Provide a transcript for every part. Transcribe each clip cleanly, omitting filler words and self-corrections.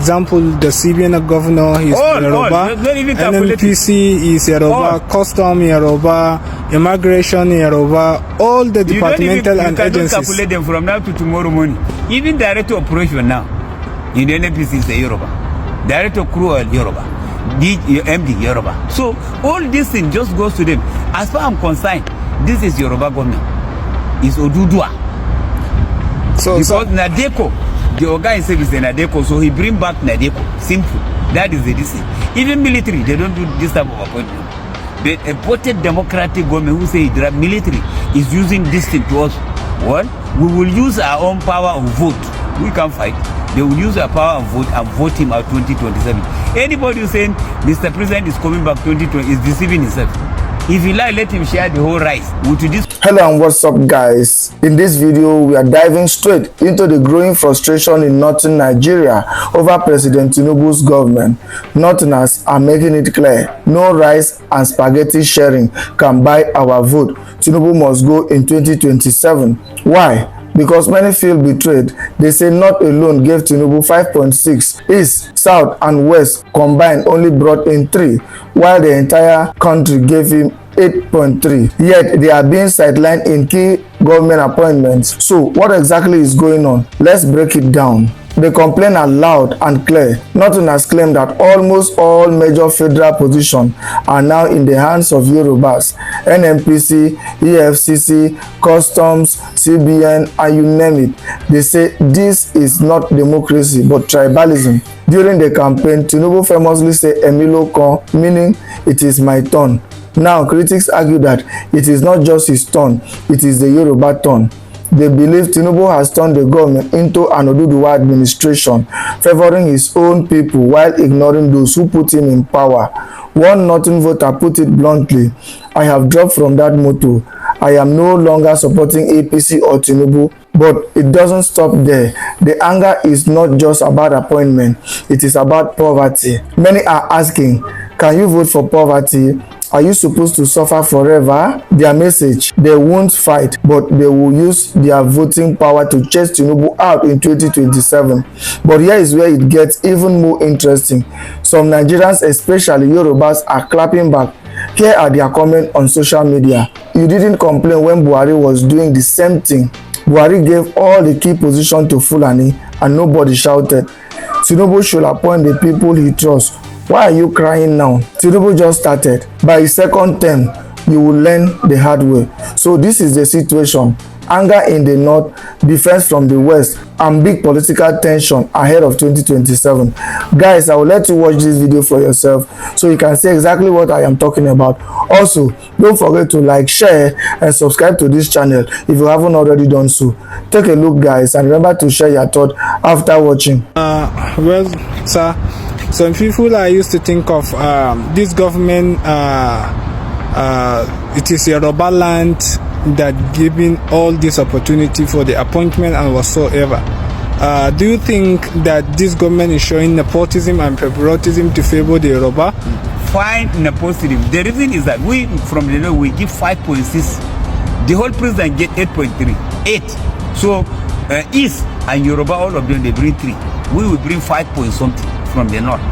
Example, the CBN governor is Yoruba, NNPC is Yoruba, Custom Yoruba, Immigration Yoruba, all the departmental and agencies. You cannot calculate them from now to tomorrow morning. Even director of operation now, in the NNPC is a Yoruba, director of crew Yoruba, MD Yoruba. So all this thing just goes to them. As far as I'm concerned, this is Yoruba government. It's Odudua. Because Nadeko, the organization is the Nadeko, so he bring back Nadeko. Simple. That is the decision. Even military, they don't do this type of appointment. The appointed democratic government who say the military is using this thing to us. What? We will use our own power of vote. We can't fight. They will use our power of vote and vote him out 2027. Anybody who's saying Mr. President is coming back 2020 is deceiving himself. If he lie, let him share the whole rice with this. Hello and what's up, guys? In this video we are diving straight into the growing frustration in northern Nigeria over President Tinubu's government. Northerners are making it clear no rice and spaghetti sharing can buy our vote. Tinubu must go in 2027. Why? Because many feel betrayed. They say North alone gave Tinubu 5.6, East, South and West combined only brought in 3, while the entire country gave him 8.3. Yet they are being sidelined in key government appointments. So what exactly is going on? Let's break it down. The complaint are loud and clear. Northerners claim that almost all major federal positions are now in the hands of Yorubas. NNPC, EFCC, Customs, CBN, and you name it. They say this is not democracy but tribalism. During the campaign, Tinubu famously said Emilo Kon, meaning it is my turn. Now, critics argue that it is not just his turn, it is the Yoruba turn. They believe Tinubu has turned the government into an Oduduwa administration, favoring his own people while ignoring those who put him in power. One Northern voter put it bluntly, I have dropped from that motto. I am no longer supporting APC or Tinubu, but it doesn't stop there. The anger is not just about appointment, it is about poverty. Many are asking, can you vote for poverty? Are you supposed to suffer forever? Their message, they won't fight, but they will use their voting power to chase Tinubu out in 2027. But here is where it gets even more interesting. Some Nigerians, especially Yorubas, are clapping back. Here are their comments on social media. You didn't complain when Buhari was doing the same thing. Buhari gave all the key positions to Fulani and nobody shouted. Tinubu should appoint the people he trusts. Why are you crying now? Tinubu just started. By his second term, you will learn the hard way. So this is the situation. Anger in the north, defense from the west, and big political tension ahead of 2027. Guys, I will let you watch this video for yourself so you can see exactly what I am talking about. Also, don't forget to like, share, and subscribe to this channel if you haven't already done so. Take a look, guys, and remember to share your thoughts after watching. Well, sir, some people are used to think of this government, it is Yoruba land that giving all this opportunity for the appointment and whatsoever. Do you think that this government is showing nepotism and favoritism to favor the Yoruba? Fine nepotism. The reason is that we from the north we give 5.6. The whole president get 8.3. 8. So East and Yoruba, all of them they bring 3. We will bring 5 point something from the north.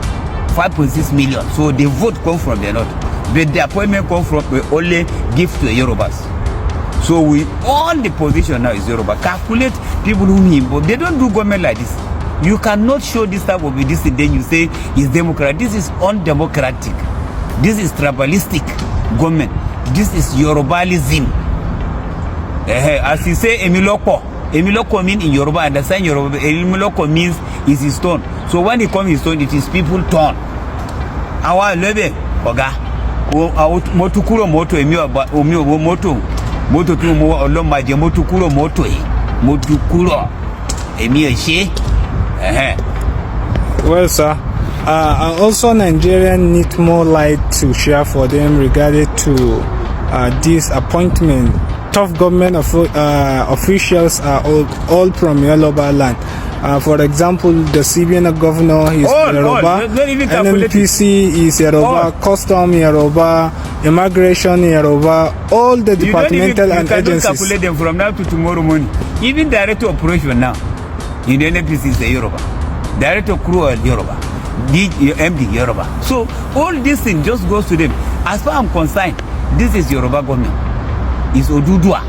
5.6 million. So the vote come from the north. But the appointment come from we only give to the Yorubas. So we all the position now is Yoruba. Calculate people who him, but they don't do government like this. You cannot show this type of this and then you say it's democratic. This is undemocratic. This is tribalistic government. This is Yorubalism. As you say, Emiloko. Emiloko means in Yoruba, understand Yoruba. Emiloko means is his turn. So when he comes his turn, it is people turn. Our lebe, oga. Motukuro moto emi moto. Moto tu mo oloma je motukuro moto e. Motukuro emi eshe. Well, sir, also Nigerians need more light to share for them regarding to this appointment. Tough government officials are all from Yoruba land. For example, the CBN governor is Yoruba, NNPC is Yoruba, Custom Yoruba, Immigration Yoruba, all the departmental and agencies. You cannot calculate them from now to tomorrow morning. Even director of operation now, in the NNPC is the Yoruba. Director Crew Yoruba, MD Yoruba. So all this thing just goes to them. As far as I'm concerned, this is Yoruba government. It's Odudua.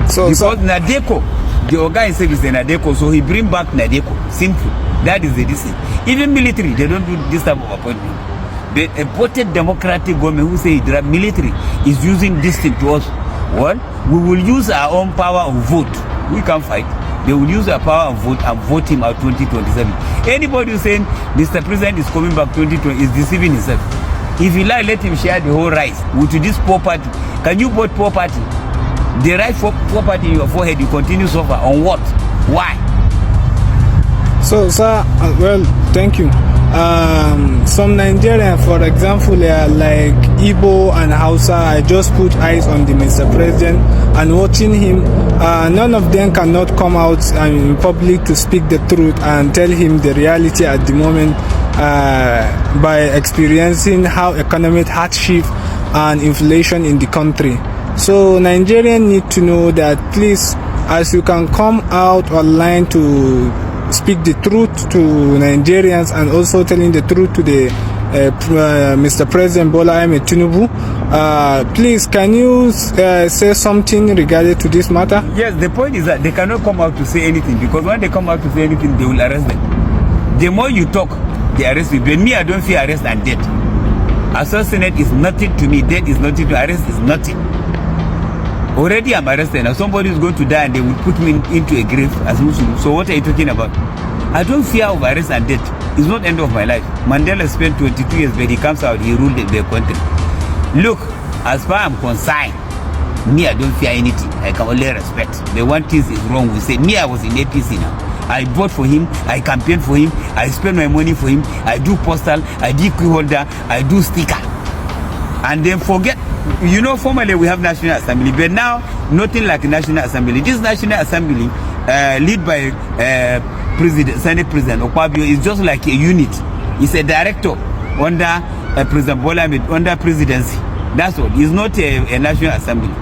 So, because Nadeko, the organization is the Nadeko, so he bring back Nadeko. Simple. That is the decision. Even military, they don't do this type of appointment. The appointed democratic government who say the military is using this thing to us. Well, we will use our own power of vote. We can't fight. They will use our power of vote and vote him out 2027. Anybody who's saying Mr. President is coming back 2020 is deceiving himself. If you like, let him share the whole rights with this poor party. Can you vote poor party? The right for poor party in your forehead, you continue to suffer. On what? Why? So, sir, well, thank you. Some Nigerians, for example, like Igbo and Hausa, I just put eyes on the Mr. President and watching him. None of them cannot come out in public to speak the truth and tell him the reality at the moment by experiencing how economic hardship and inflation in the country. So Nigerians need to know that, please, as you can come out online to speak the truth to Nigerians and also telling the truth to the Mr. President Bola Ahmed Tinubu, please, can you say something regarding to this matter? Yes, the point is that they cannot come out to say anything, because when they come out to say anything, they will arrest them. The more you talk, they arrest you. But me, I don't fear arrest and death. Assassinate is nothing to me. Death is nothing to arrest is nothing. Already I'm arrested. Now somebody is going to die and they will put me into a grave as Muslim. So what are you talking about? I don't fear of arrest and death. It's not the end of my life. Mandela spent 22 years, but he comes out, he ruled the country. Look, as far as I'm concerned, me, I don't fear anything. I can only respect. The one thing is wrong, we say, me, I was in APC now. I vote for him, I campaign for him, I spend my money for him, I do postal, I do key holder, I do sticker. And then forget, you know, formerly we have National Assembly, but now nothing like National Assembly. This National Assembly, led by Senate President Okpabio, is just like a unit. It's a director under President Bola Ahmed, under presidency. That's all. It's not a National Assembly.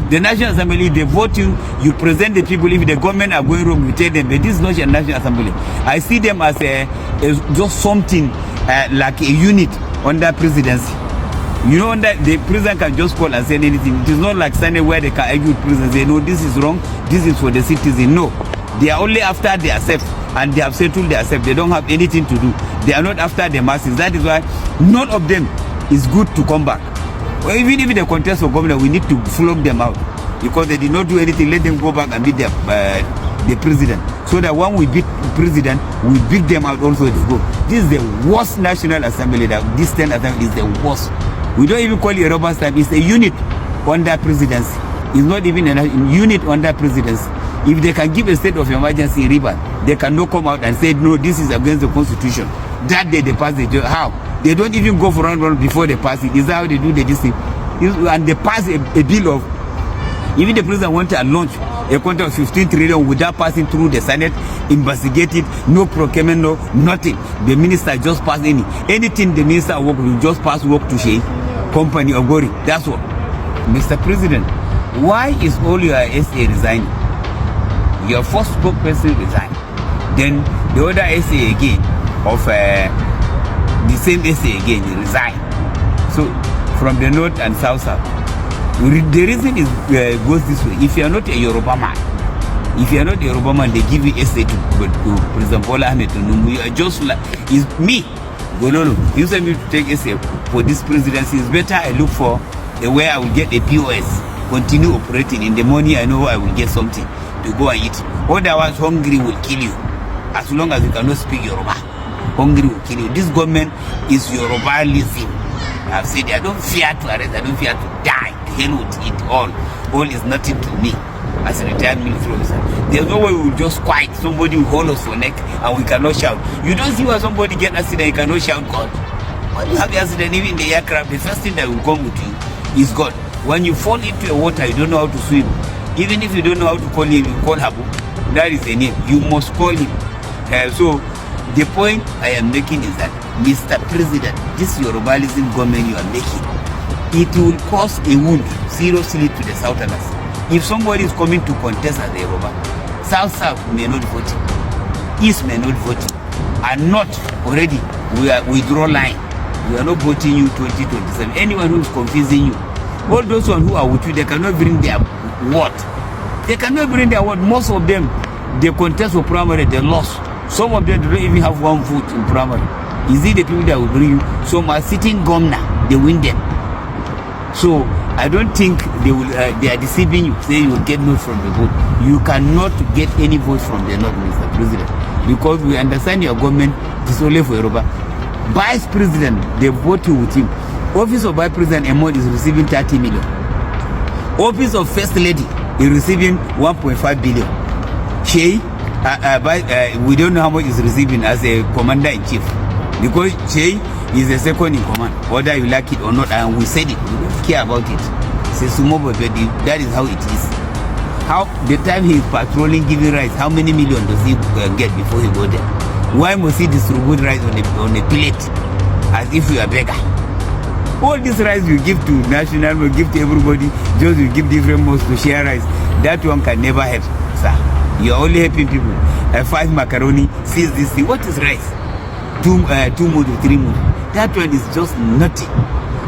The National Assembly, they vote you, you present the people. If the government are going wrong, you tell them. But this is not a National Assembly. I see them as just something like a unit under presidency. You know that the president can just call and say anything. It is not like Sunday where they can argue with president, say, no, this is wrong, this is for the citizen. No. They are only after they accept, and they have settled they accept. They don't have anything to do. They are not after the masses. That is why none of them is good to come back. Or even if they contest for governor, we need to flog them out. Because they did not do anything, let them go back and beat the president. So that when we beat the president, we beat them out also. They go. This is the worst National Assembly. This 10th Assembly is the worst. We don't even call it a rubber stamp. It's a unit under presidency. It's not even a unit under presidency. If they can give a state of emergency in River, they cannot come out and say, no, this is against the constitution. That day they pass the job. How? They don't even go for round one before they pass it. Is that how they do this thing? And they pass a bill of, even the president wanted to launch a contract of 15 trillion without passing through the Senate, investigate it, no procurement, no, nothing. The minister just pass anything the minister work will just pass work to Shea company or Gori. That's what. Mr. President, why is all your SA resigning? Your first spokesperson resigned. Then the other SA again of the same SA again resigned. So from the north and south. The reason is goes this way. If you are not a Yoruba man, they give you SA to President Bola Ahmed Tinubu. You are just like, is me. Go no. You send me to take SA for this presidency. It's better I look for a way I will get a POS, continue operating. In the morning I know I will get something to go and eat. Otherwise, hungry will kill you. As long as you cannot speak Yoruba, hungry will kill you. This government is Yorubalism. I've said I don't fear to arrest, I don't fear to die. The hell with it all. All is nothing to me as a retired military officer. There's no way we will just quiet. Somebody will hold us for neck and we cannot shout. You don't see why somebody get accident, you cannot shout God. When you have the accident, even in the aircraft, the first thing that will come with you is God. When you fall into a water, you don't know how to swim. Even if you don't know how to call him, you call Habu. That is the name. You must call him. So the point I am making is that, Mr. President, this Yorubalism government you are making, it will cause a wound seriously to the Southerners. If somebody is coming to contest as a Yoruba, South may not vote him. East may not vote you. And not already, we draw line. We are not voting you 2027. Anyone who is confusing you, all those ones who are with you, they cannot bring their word. They cannot bring their word. Most of them, they contest for primary, they lost. Some of them don't even have one vote in primary. Is it the people that will bring you? Some are sitting governor, they win them. So I don't think they will. They are deceiving you, saying you will get votes from the vote. You cannot get any votes from the North, Mr. President, because we understand your government is only for Yoruba. Vice President, they vote you with him. Office of Vice President Emon is receiving 30 million. Office of First Lady is receiving 1.5 billion. Shey, we don't know how much is receiving as a commander-in-chief, because Shey is the second in command, whether you like it or not, and we said it, we don't care about it. That is how it is. How the time he is patrolling, giving rice, how many million does he get before he go there? Why must he distribute rice on a plate as if you are a beggar? All this rice you give to national, will give to everybody, just you give different most to share rice. That one can never help, sir. You are only helping people. 5 macaroni, 6 this thing. What is rice? 2 mood, 3 mood. That one is just nothing.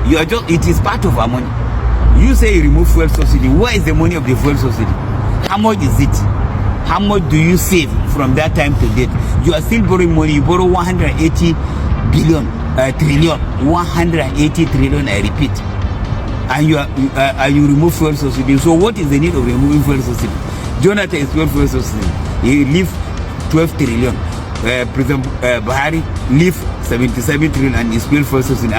You are just, it is part of our money. You say you remove fuel subsidy. Where is the money of the fuel subsidy? How much is it? How much do you save from that time to date? You are still borrowing money. You borrow 180 trillion, 180 trillion, I repeat. And you remove fuel subsidy. So what is the need of removing fuel subsidy? Jonathan is fuel subsidy. He leave 12 trillion. President Buhari leave 77 trillion and is fuel subsidy.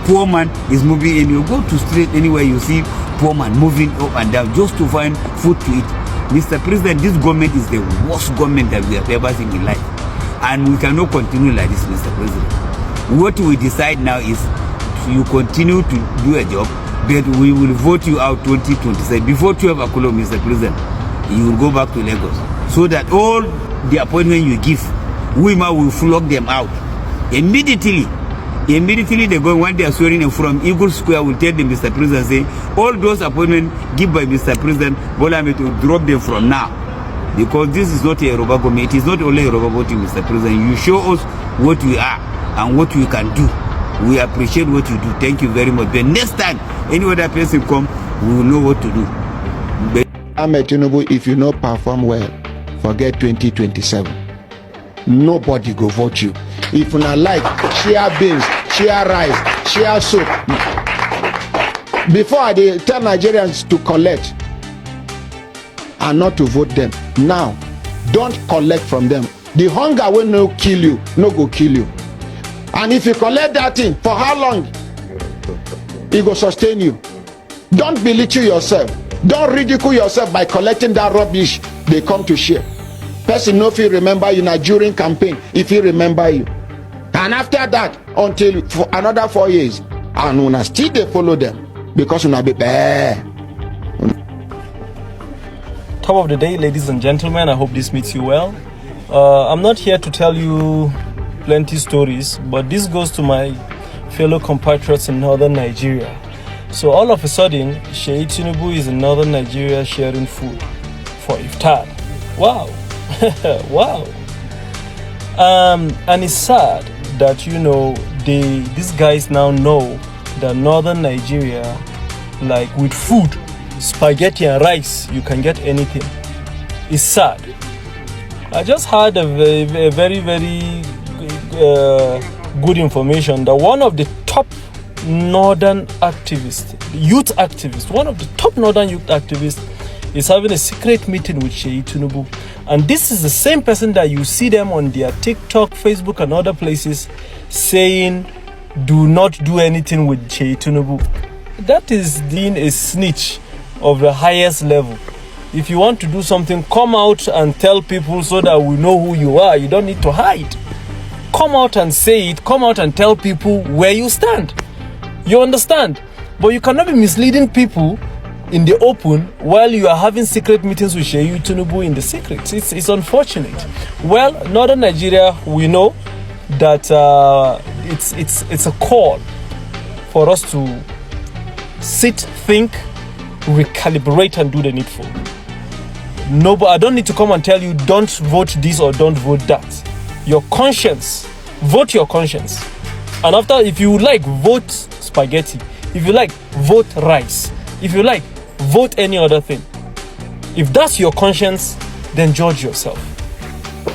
Poor man is moving in. You go to street anywhere, you see poor man moving up and down just to find food to eat. Mr. President, this government is the worst government that we have ever seen in life. And we cannot continue like this, Mr. President. What we decide now is you continue to do a job, but we will vote you out 2027. Before 12 o'clock, Mr. President, you will go back to Lagos. So that all the appointment you give, we will flog them out. Immediately they go, when they are swearing from Eagle Square, will tell the Mr. President, say, all those appointments given by Mr. President, Bola Ahmed to drop them from now. Because this is not a Yoruba government. It is not only a Yoruba voting, Mr. President. You show us what we are and what we can do. We appreciate what you do. Thank you very much. But next time, any other person come, we will know what to do. Ahmed Tinubu, if you not perform well, forget 2027. Nobody go vote you. If you not like, share beans, share rice, share soup. Before I tell Nigerians to collect and not to vote them. Now, don't collect from them. The hunger will no kill you, no go kill you. And if you collect that thing, for how long? It will sustain you. Don't belittle yourself. Don't ridicule yourself by collecting that rubbish they come to share. Person no fit remember you na during campaign, if he remember you. And after that, until for another 4 years, and una still dey follow them because una be bad. Top of the day, ladies and gentlemen, I hope this meets you well. I'm not here to tell you plenty stories, but this goes to my fellow compatriots in northern Nigeria. So all of a sudden, Sheikh Tinubu is in northern Nigeria sharing food for iftar. Wow. Wow. And it's sad that, you know, these guys now know that northern Nigeria, like with food, spaghetti and rice, you can get anything. It's sad. I just had a very good information that one of the top northern activists, one of the top northern youth activists is having a secret meeting with Sheikh Tinubu. And this is the same person that you see them on their TikTok, Facebook and other places saying, do not do anything with Sheikh Tinubu. That is being a snitch of the highest level. If you want to do something, come out and tell people so that we know who you are. You don't need to hide. Come out and say it. Come out and tell people where you stand. You understand? But you cannot be misleading people in the open while you are having secret meetings with Sheikh Tinubu in the secret. It's unfortunate. Well, northern Nigeria, we know that it's a call for us to sit, think, recalibrate and do the needful. No, but I don't need to come and tell you don't vote this or don't vote that. Your conscience, vote your conscience. And after, if you like, vote spaghetti. If you like, vote rice. If you like, vote any other thing. If that's your conscience, then judge yourself.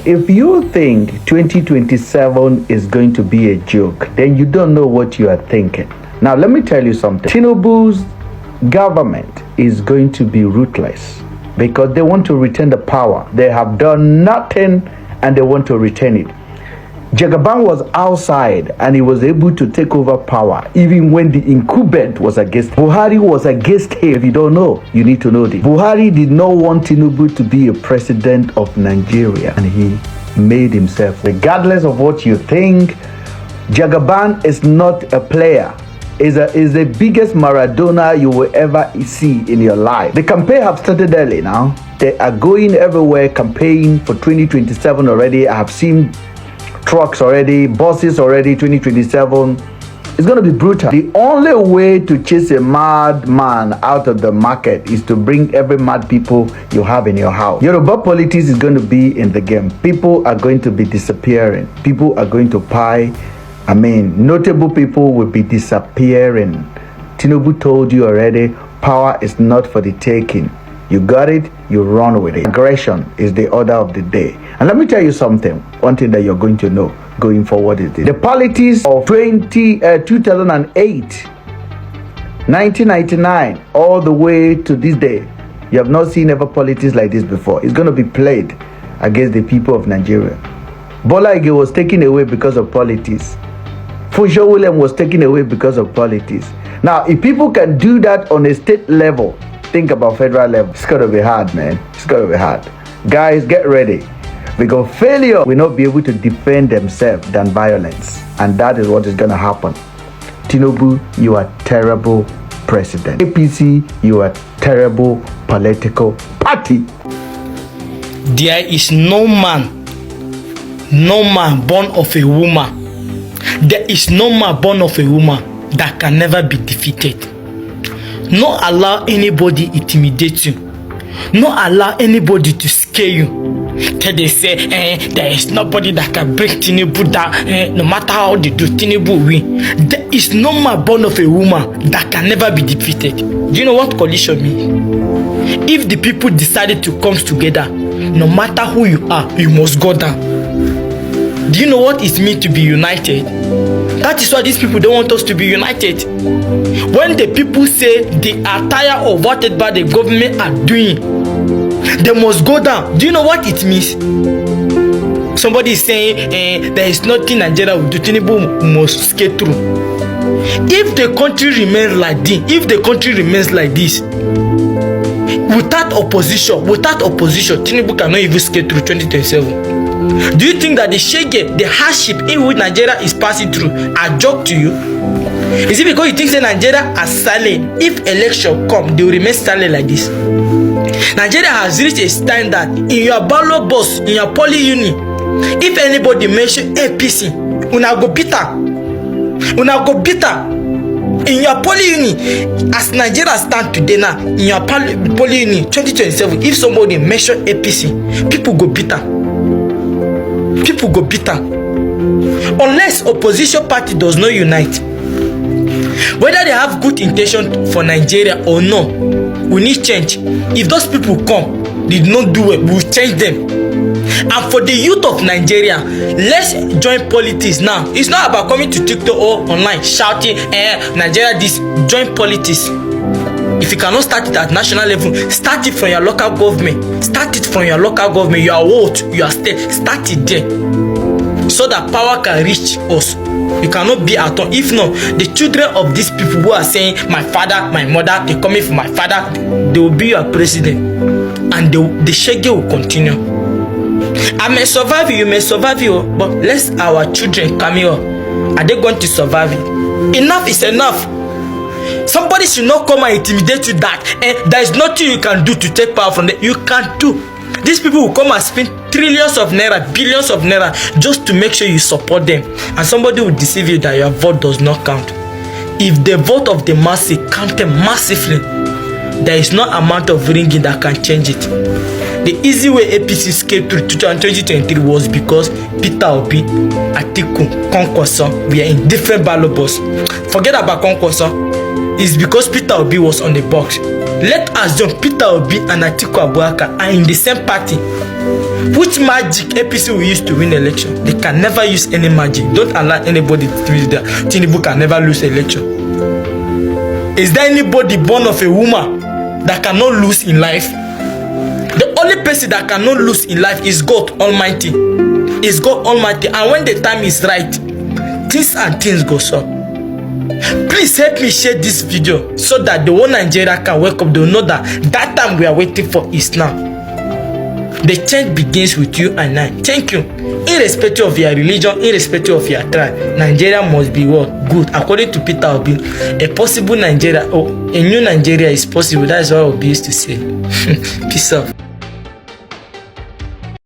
If you think 2027 is going to be a joke, then you don't know what you are thinking. Now, let me tell you something. Tinubu's government is going to be ruthless because they want to retain the power. They have done nothing and they want to retain it. Jagaban was outside and he was able to take over power even when the incumbent was against him. Buhari was against him. If you don't know, you need to know this. Buhari did not want Tinubu to be a president of Nigeria and he made himself. Regardless of what you think, Jagaban is not a player. Is the biggest Maradona you will ever see in your life. The campaign have started early now. They are going everywhere, campaign for 2027 already. I have seen trucks already, buses already, 2027. It's going to be brutal. The only way to chase a mad man out of the market is to bring every mad people you have in your house. Yoruba politics is going to be in the game. People are going to be disappearing. People are going to pie. Notable people will be disappearing. Tinubu told you already, power is not for the taking. You got it, you run with it. Aggression is the order of the day. And let me tell you something, one thing that you're going to know going forward is this. The politics of 2008, 1999, all the way to this day, you have not seen ever politics like this before. It's going to be played against the people of Nigeria. Bola Ige was taken away because of politics. Funsho William was taken away because of politics. Now, if people can do that on a state level, think about federal level. It's going to be hard, man. It's going to be hard. Guys, get ready. Because failure will not be able to defend themselves than violence. And that is what is going to happen. Tinubu, you are terrible president. APC, you are terrible political party. There is no man born of a woman. There is no man born of a woman that can never be defeated. Not allow anybody intimidate you. Not allow anybody to scare you. Till they say, there is nobody that can break Tinubu down. No matter how they do, Tinubu win. There is no man born of a woman that can never be defeated. Do you know what coalition means? If the people decided to come together, no matter who you are, you must go down. Do you know what it means to be united? That is why these people don't want us to be united. When the people say they are tired of whatever the government are doing, they must go down. Do you know what it means? Somebody is saying there is nothing Nigeria will do. Tinubu must skate through. If the country remains like this, without opposition, Tinubu cannot even skate through 2027. Do you think that the hardship in which Nigeria is passing through are joke to you? Is it because you think that Nigeria are silent? If election come, they will remain silent like this. Nigeria has reached a standard in your ballot box, in your poly uni. If anybody mention APC, una go bitter. In your poly uni, as Nigeria stand today now, in your poly uni 2027, if somebody mention APC, people go bitter. Unless opposition party does not unite. Whether they have good intention for Nigeria or no, we need change. If those people come, they did not do it, we will change them. And for the youth of Nigeria, let's join politics now. It's not about coming to TikTok or online shouting, Nigeria this, join politics. If you cannot start it at national level, start it from your local government. Your ward, your state, start it there. So that power can reach us. You cannot be at all. If not, the children of these people who are saying, my father, my mother, they coming for my father, they will be your president. And the shege will continue. I may survive you, may survive you, but let our children come here. Are they going to survive it? Enough is enough. Somebody should not come and intimidate you that there is nothing you can do to take power from them. You can't do. These people will come and spend trillions of naira, billions of naira just to make sure you support them. And somebody will deceive you that your vote does not count. If the vote of the masses counted massively, there is no amount of ringing that can change it. The easy way APC escaped through 2023 was because Peter Obi, Atiku, Kwankwaso were in different ballot boxes. Forget about Kwankwaso. It's because Peter Obi was on the box. Let us assume Peter Obi and Atiku Abubakar are in the same party. Which magic APC will use to win election? They can never use any magic. Don't allow anybody to use that. Tinubu can never lose election. Is there anybody born of a woman that cannot lose in life? The only person that cannot lose in life is God Almighty. Is God Almighty. And when the time is right, things go up. Please help me share this video so that the whole Nigeria can wake up. They will know that time we are waiting for is now. The change begins with you and I. Thank you. Irrespective of your religion, irrespective of your tribe, Nigeria must be what? Good. According to Peter Obi, a possible Nigeria, a new Nigeria is possible. That is what Obi used to say. Peace out.